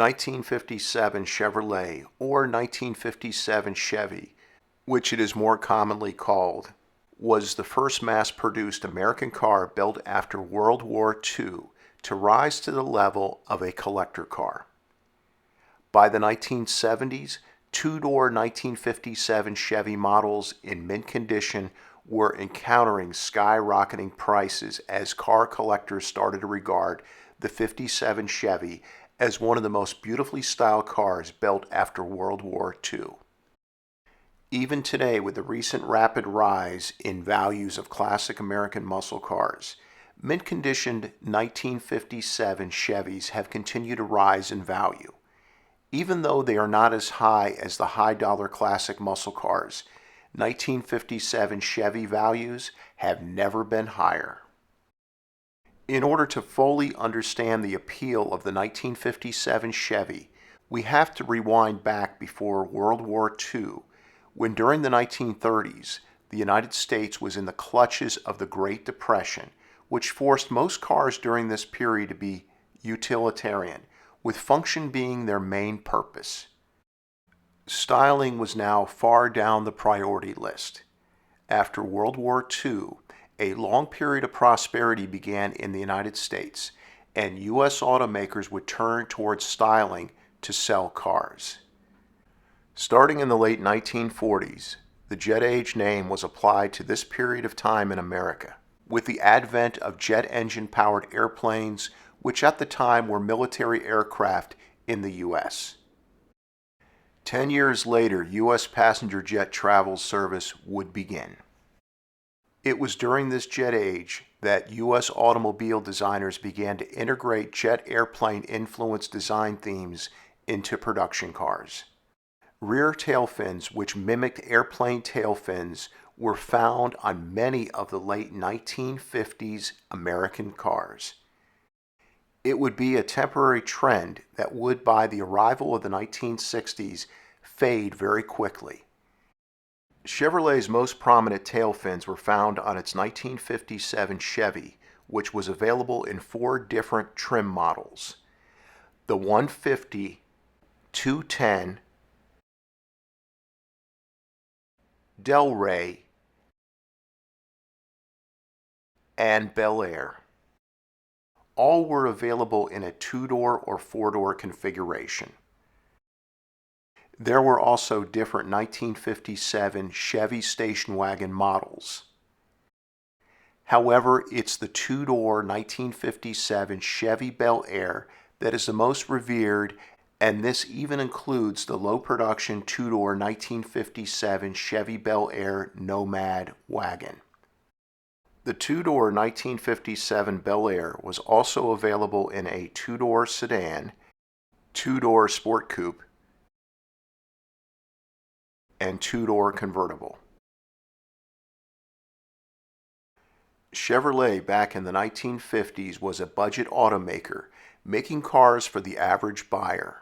1957 Chevrolet, or 1957 Chevy, which it is more commonly called, was the first mass-produced American car built after World War II to rise to the level of a collector car. By the 1970s, two-door 1957 Chevy models in mint condition were encountering skyrocketing prices as car collectors started to regard the 57 Chevy as one of the most beautifully styled cars built after World War II. Even today, with the recent rapid rise in values of classic American muscle cars, mint-conditioned 1957 Chevys have continued to rise in value. Even though they are not as high as the high-dollar classic muscle cars, 1957 Chevy values have never been higher. In order to fully understand the appeal of the 1957 Chevy, we have to rewind back before World War II, when during the 1930s, the United States was in the clutches of the Great Depression, which forced most cars during this period to be utilitarian, with function being their main purpose. Styling was now far down the priority list. After World War II, a long period of prosperity began in the United States, and U.S. automakers would turn towards styling to sell cars. Starting in the late 1940s, the jet age name was applied to this period of time in America, with the advent of jet engine-powered airplanes, which at the time were military aircraft in the U.S. 10 years later, U.S. passenger jet travel service would begin. It was during this jet age that U.S. automobile designers began to integrate jet airplane-influenced design themes into production cars. Rear tail fins, which mimicked airplane tail fins, were found on many of the late 1950s American cars. It would be a temporary trend that would, by the arrival of the 1960s, fade very quickly. Chevrolet's most prominent tail fins were found on its 1957 Chevy, which was available in 4 different trim models: the 150, 210, Del Rey, and Bel Air. All were available in a 2-door or 4-door configuration. There were also different 1957 Chevy station wagon models. However, it's the 2-door 1957 Chevy Bel Air that is the most revered, and this even includes the low-production 2-door 1957 Chevy Bel Air Nomad wagon. The 2-door 1957 Bel Air was also available in a 2-door sedan, 2-door sport coupe, and 2-door convertible. Chevrolet back in the 1950s was a budget automaker, making cars for the average buyer.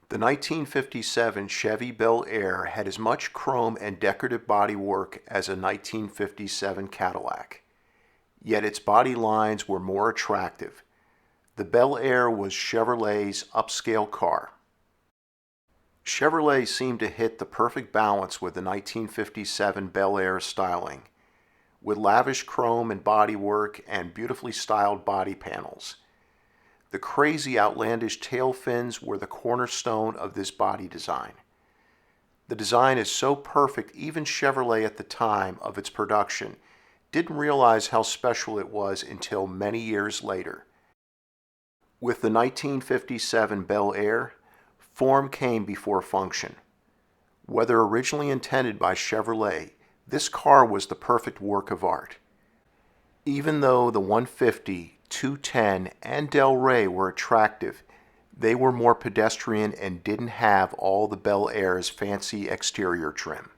The 1957 Chevy Bel Air had as much chrome and decorative bodywork as a 1957 Cadillac, yet its body lines were more attractive. The Bel Air was Chevrolet's upscale car. Chevrolet seemed to hit the perfect balance with the 1957 Bel Air styling, with lavish chrome and bodywork and beautifully styled body panels. The crazy outlandish tail fins were the cornerstone of this body design. The design is so perfect even Chevrolet at the time of its production didn't realize how special it was until many years later. With the 1957 Bel Air, form came before function. Whether originally intended by Chevrolet, this car was the perfect work of art. Even though the 150, 210, and Del Rey were attractive, they were more pedestrian and didn't have all the Bel Air's fancy exterior trim.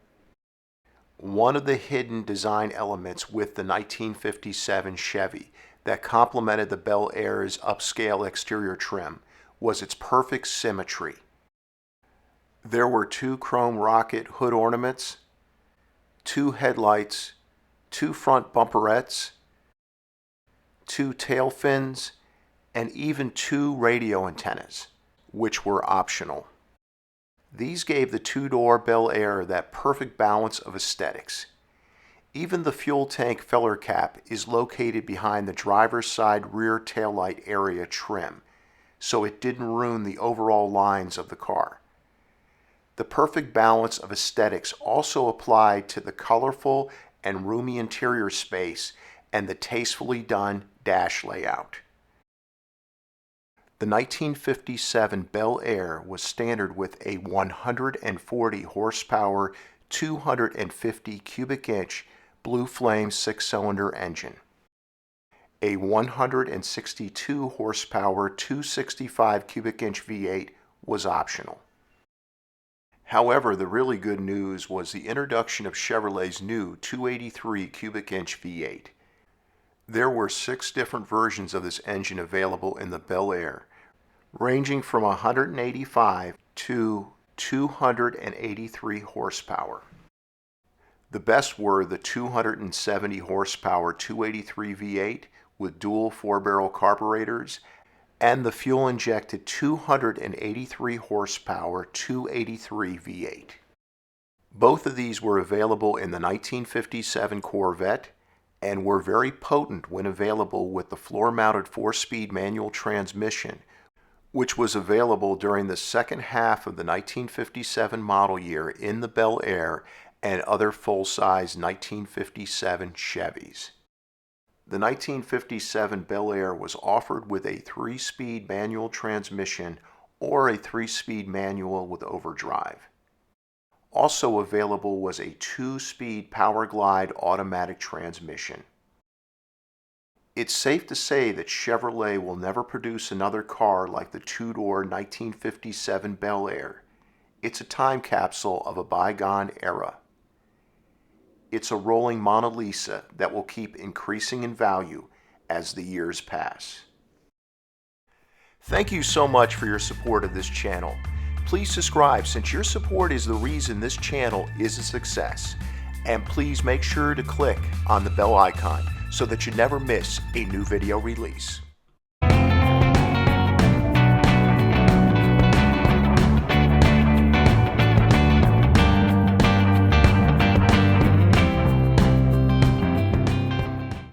One of the hidden design elements with the 1957 Chevy that complemented the Bel Air's upscale exterior trim was its perfect symmetry. There were 2 chrome rocket hood ornaments, 2 headlights, 2 front bumperettes, 2 tail fins, and even 2 radio antennas. which were optional. These gave the two-door Bel Air that perfect balance of aesthetics. Even the fuel tank filler cap is located behind the driver's side rear taillight area trim, so it didn't ruin the overall lines of the car. The perfect balance of aesthetics also applied to the colorful and roomy interior space and the tastefully done dash layout. The 1957 Bel Air was standard with a 140 horsepower, 250 cubic inch Blue Flame 6-cylinder engine. A 162 horsepower, 265 cubic inch V8 was optional. However, the really good news was the introduction of Chevrolet's new 283 cubic inch V8. There were 6 different versions of this engine available in the Bel Air, ranging from 185 to 283 horsepower. The best were the 270 horsepower 283 V8 with dual 4-barrel carburetors and the fuel-injected 283 horsepower 283 V8. Both of these were available in the 1957 Corvette and were very potent when available with the floor-mounted 4-speed manual transmission, which was available during the second half of the 1957 model year in the Bel Air and other full-size 1957 Chevys. The 1957 Bel Air was offered with a 3-speed manual transmission or a 3-speed manual with overdrive. Also available was a 2-speed Power Glide automatic transmission. It's safe to say that Chevrolet will never produce another car like the two-door 1957 Bel Air. It's a time capsule of a bygone era. It's a rolling Mona Lisa that will keep increasing in value as the years pass. Thank you so much for your support of this channel. Please subscribe since your support is the reason this channel is a success. And please make sure to click on the bell icon so that you never miss a new video release.